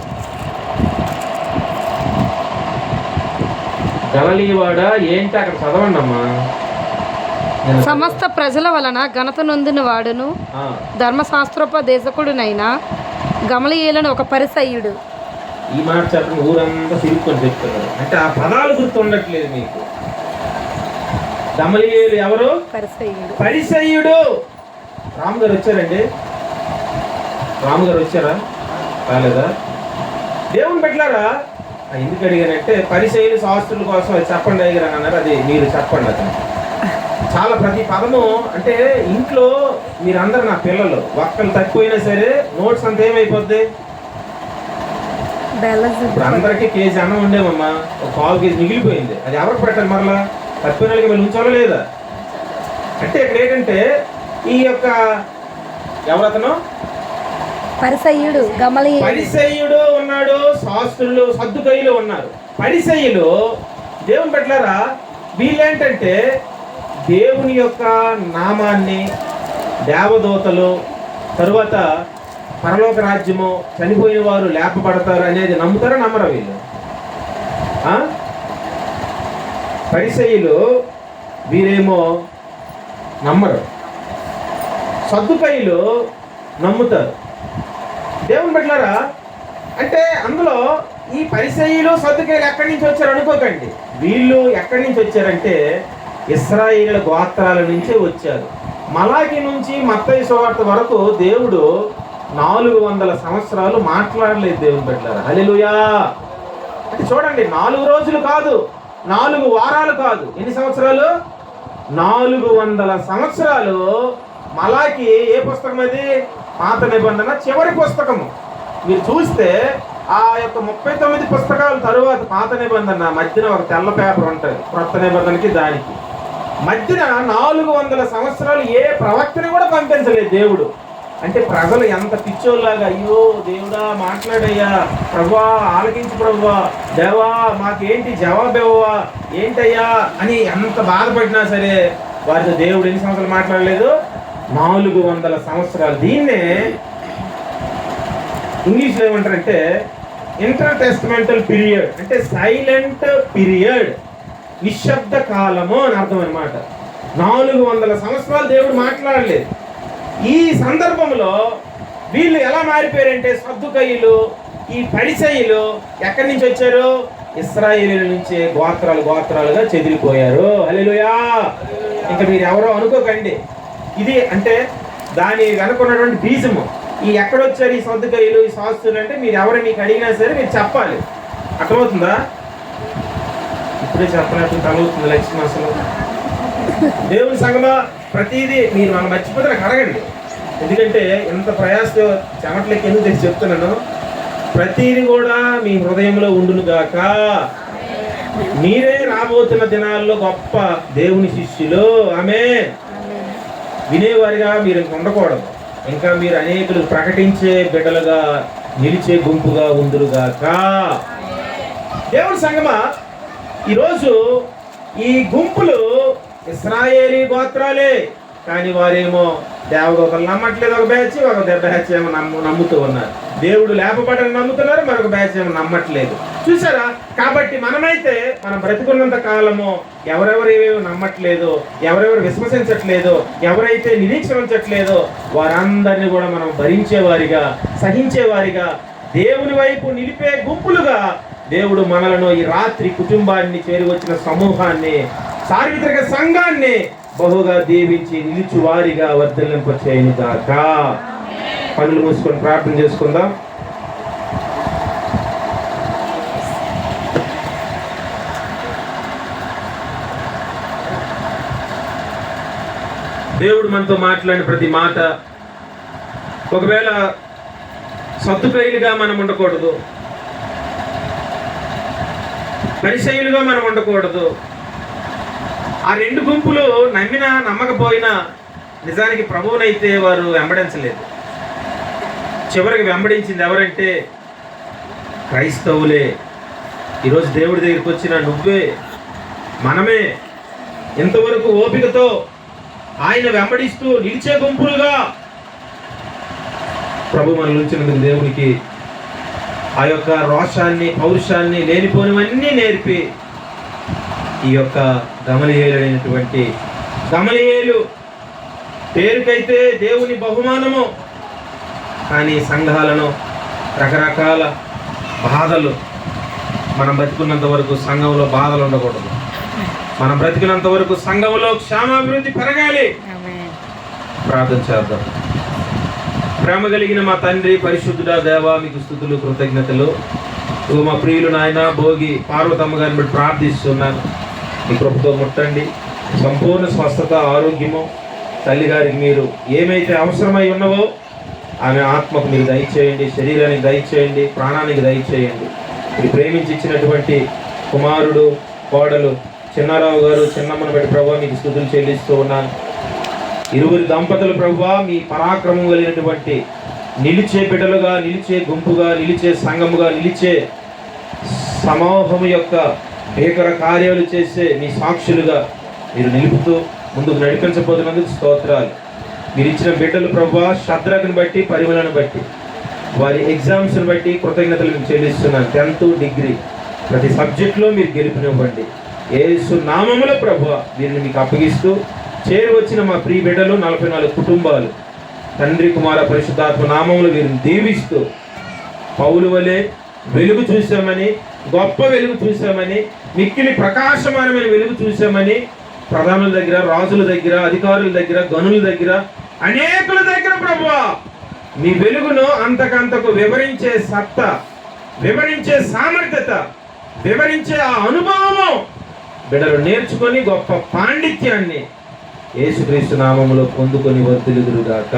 గమలీవాడ ఏంటి అక్కడ చదవండి అమ్మా. సమస్త ప్రజల వలన ఘనత నొందిన వాడును ధర్మశాస్త్రోపదేశకుడునైనా గమలీయేలును ఒక పరిసయ్యుడు. ఈ మాట చెప్పడం ఊరంతా తిరుగుకొని చెప్తున్నారు. అంటే ఆ పదాలు గుర్తు ఉండట్లేదు మీకు. గమలీయేలు ఎవరు? పరిసయ్యుడు. రాము గారు వచ్చారండి? రాము గారు వచ్చారా? రాలేదా? దేవుని పెట్టారా? ఎందుకు అడిగానంటే పరిసయ్యులు శాస్త్రుల కోసం అది చెప్పండి అయ్యారు అన్నారు. అది మీరు చెప్పండి. అతను చాలా ప్రతి పదము అంటే ఇంట్లో మీరందరూ నా పిల్లలు ఒక్కలు తక్కువైనా సరే నోట్స్ అంతా ఏమైపోద్ది. ఇప్పుడు అందరికీ కేజీ అన్నం ఉండేమమ్మా, ఒక 1/4 కేజీ మిగిలిపోయింది. అది ఎవరికి పెట్టాలి? మరలా తక్కువ నెలకి మీరు ఉంచాలో లేదా? అంటే ఇక్కడ ఏంటంటే ఈ యొక్క ఎవరతను పరిసయ్యుడు ఉన్నాడు, శాస్త్రులు సద్దుకయ్యులు ఉన్నారు. పరిసయ్యులు దేవుని పెట్టారా? వీళ్ళేంటంటే దేవుని యొక్క నామాన్ని, దేవదూతలు, తరువాత పరలోక రాజ్యము, చనిపోయిన వారు లేపబడతారు అనేది నమ్ముతారా నమ్మరా వీళ్ళు? పరిసయ్యులు వీరేమో నమ్మరు, సద్దుకయ్యులు నమ్ముతారు. దేవుని బిడ్డలారా, అంటే అందులో ఈ పరిసయ్యులు సద్దుకయ్యులు ఎక్కడి నుంచి వచ్చారు అనుకోకండి. వీళ్ళు ఎక్కడి నుంచి వచ్చారంటే ఇశ్రాయేలు గోత్రాల నుంచే వచ్చారు. మలాకి నుంచి మత్తయి సువార్త వరకు దేవుడు 400 సంవత్సరాలు మాట్లాడలేదు దేవుని బిడ్డలారా. హల్లెలూయా. అంటే చూడండి, 4 రోజులు కాదు, 4 వారాలు కాదు, ఎన్ని సంవత్సరాలు? 400 సంవత్సరాలు. మలాకి ఏ పుస్తకం అది? పాత నిబంధన చివరి పుస్తకము. మీరు చూస్తే ఆ యొక్క 39 పుస్తకాల తరువాత పాత నిబంధన మధ్యన ఒక తెల్ల పేపర్ ఉంటుంది, క్రొత్త నిబంధనకి దానికి మధ్యన 400 సంవత్సరాలు ఏ ప్రవక్తని కూడా పంపించలేదు దేవుడు. అంటే ప్రజలు ఎంత పిచ్చోళ్ళలాగా, అయ్యో దేవుడా మాట్లాడయ్యా, ప్రభువా ఆలకించు, ప్రభువా దేవా మాకేంటి జవాబు ఇవ్వవా ఏంటయ్యా అని ఎంత బాధపడినా సరే వారితో దేవుడు ఎన్ని సంవత్సరాలు మాట్లాడలేదు? 400 సంవత్సరాలు. దీన్నే ఇంగ్లీష్లో ఏమంటారంటే ఇంటర్ టెస్టమెంటల్ పీరియడ్, అంటే సైలెంట్ పీరియడ్, నిశ్శబ్ద కాలము అని అర్థం అనమాట. 400 సంవత్సరాలు దేవుడు మాట్లాడలేదు. ఈ సందర్భంలో వీళ్ళు ఎలా మారిపోయారంటే సద్దుకయ్యులు, ఈ పరిసయ్యులు ఎక్కడి నుంచి వచ్చారు? ఇశ్రాయేలీయుల నుంచి గోత్రాలుగా చెదిరిపోయారు. హల్లెలూయా. ఇంకా మీరు ఎవరో అనుకోకండి, ఇది అంటే దాని వెనుకున్నటువంటి బీజము. ఈ ఎక్కడొచ్చారు ఈ సద్దుకయ్యులు, ఈ శాస్త్రులు అంటే మీరు ఎవరు మీకు అడిగినా సరే మీరు చెప్పాలి. అర్థమవుతుందా? ఇప్పుడే చెప్పినట్టు తలవుతుంది లక్ష్మి. అసలు దేవుని సంగమా ప్రతిదీ మీరు మనం మర్చిపోతే నాకు అడగండి. ఎందుకంటే ఎంత ప్రయాస చెమట్లకి ఎందుకు తెచ్చి చెప్తున్నాను. ప్రతిదీ కూడా మీ హృదయంలో ఉండును గాక. మీరే రాబోతున్న దినాల్లో గొప్ప దేవుని శిష్యులు. ఆమేన్. వినేవారిగా మీరు ఇంక ఉండకూడదు, ఇంకా మీరు అనేకులు ప్రకటించే బిడ్డలుగా నిలిచే గుంపుగా ఉందురుగాక. దేవుని సంగమా ఈరోజు ఈ గుంపులు ఇశ్రాయేలీ గోత్రాలే, కానీ వారేమో దేవదూతలు నమ్మట్లేదు. ఒక బ్యాచ్ ఏమో నమ్ముతూ ఉన్నారు. దేవుడు లేపబడని నమ్ముతున్నారు, మరొక బ్యాచ్ ఏమో నమ్మట్లేదు. చూసారా? కాబట్టి మనమైతే మనం బ్రతికున్నంత కాలము ఎవరెవరు ఏవేవి నమ్మట్లేదు, ఎవరెవరు విశ్వసించట్లేదు, ఎవరైతే నిరీక్షణ ఉంచట్లేదో వారందరినీ కూడా మనం భరించేవారిగా, సహించేవారిగా, దేవుని వైపు నిలిపే గుంపులుగా దేవుడు మనలను, ఈ రాత్రి కుటుంబాన్ని, చేరి వచ్చిన సమూహాన్ని, సార్వత్రిక సంఘాన్ని బహుగా దీవించి నిలిచి వారిగా వర్ధిల్లింపచేయునుగాక. పనులు మూసుకొని ప్రార్థన చేసుకుందాం. దేవుడు మనతో మాట్లాడిన ప్రతి మాట, ఒకవేళ సద్దుకయ్యులుగా మనం ఉండకూడదు, పరిసయ్యులుగా మనం ఉండకూడదు. ఆ 2 గుంపులు నమ్మినా నమ్మకపోయినా నిజానికి ప్రభువునైతే వారు వెంబడించలేదు. చివరికి వెంబడించింది ఎవరంటే క్రైస్తవులే. ఈరోజు దేవుడి దగ్గరికి వచ్చిన నువ్వే, మనమే ఎంతవరకు ఓపికతో ఆయన వెంబడిస్తూ నిలిచే గుంపులుగా ప్రభు మనల్ని ఉంచినందుకు దేవునికి ఆ యొక్క రోషాన్ని, పౌరుషాన్ని, లేనిపోనివన్నీ నేర్పి ఈ యొక్క గమలీయేలుడైనటువంటి గమలీయేలు పేరుకైతే దేవుని బహుమానము, కానీ సంఘాలను రకరకాల బాధలు, మనం బ్రతికున్నంత వరకు సంఘంలో బాధలు ఉండకూడదు. మనం బ్రతికినంత వరకు సంఘంలో క్షేమాభివృద్ధి పెరగాలి. ప్రార్థన చేద్దాం. ప్రేమ కలిగిన మా తండ్రి, పరిశుద్ధుడా దేవా, మీకు స్తుతులు, కృతజ్ఞతలు. మా ప్రియులు నాయన భోగి పార్వతమ్మ గారిని బట్టి ప్రార్థిస్తున్నాను. మీ కృపతో ముట్టండి, సంపూర్ణ స్వస్థత, ఆరోగ్యము. తల్లి గారికి మీరు ఏమైతే అవసరమై ఉన్నవో ఆమె ఆత్మకు మీరు దయచేయండి, శరీరానికి దయచేయండి, ప్రాణానికి దయచేయండి. మీరు ప్రేమించి ఇచ్చినటువంటి కుమారుడు, కోడలు చిన్నారావు గారు, చిన్నమ్మను బట్టి ప్రభువా మీకు స్తుతులు చెల్లిస్తూ ఉన్నాను. ఇరువురి దంపతులు ప్రభువా మీ పరాక్రమం కలిగినటువంటి నిలిచే బిడ్డలుగా, నిలిచే గుంపుగా, నిలిచే సంఘముగా, నిలిచే సమూహము యొక్క భీకర కార్యాలు చేసే మీ సాక్షులుగా మీరు నిలుపుతూ ముందుకు నడిపించబోతున్నందుకు స్తోత్రాలు. మీరు ఇచ్చిన బిడ్డలు ప్రభువా శ్రద్ధను బట్టి, పరిమళను బట్టి, వారి ఎగ్జామ్స్ని బట్టి కృతజ్ఞతలు మీకు చెల్లిస్తున్నాను. 10th డిగ్రీ ప్రతి సబ్జెక్టులో మీరు గెలుపునివ్వండి. యేసు నామములో ప్రభువా వీరిని మీకు అప్పగిస్తూ చేరి వచ్చిన మా ప్రియ బిడ్డలు 44 కుటుంబాలు తండ్రి, కుమార, పరిశుద్ధాత్మ నామములు వీరిని దీవిస్తూ పౌలు వలె వెలుగు చూసామని, గొప్ప వెలుగు చూసామని, మిక్కిలి ప్రకాశమానమైన వెలుగు చూసామని ప్రధానుల దగ్గర, రాజుల దగ్గర, అధికారుల దగ్గర, గనుల దగ్గర, అనేకుల దగ్గర ప్రభువా మీ వెలుగును అంతకంతకు వివరించే సత్తా, వివరించే సామర్థ్యత, వివరించే ఆ అనుభవము బిడ్డలు నేర్చుకొని గొప్ప పాండిత్యాన్ని యేసుక్రీస్తు నామములో పొందుకొని వర్ధిల్లుదురుగాక.